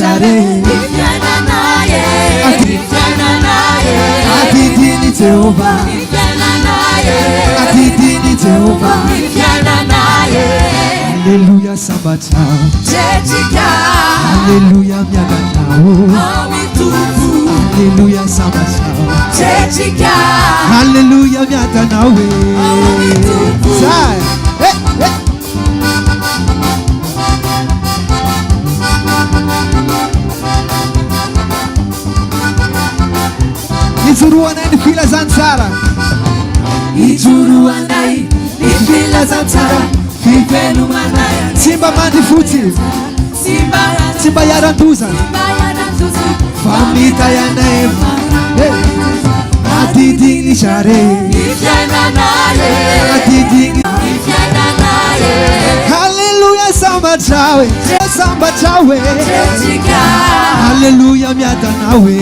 share Atidini Jehovah Atidini Jehovah Hallelujah Sabata Hallelujah Miaganao Hallelujah Sabata Hallelujah Miaganao Sai Ijuruanai fila zansara Ijuruanai fila zansara Fifenu manaya Simba mandi futi Simba yaranduza Famita ya neema Atidini share Atidini Hallelujah samba chawe Hallelujah miata nawe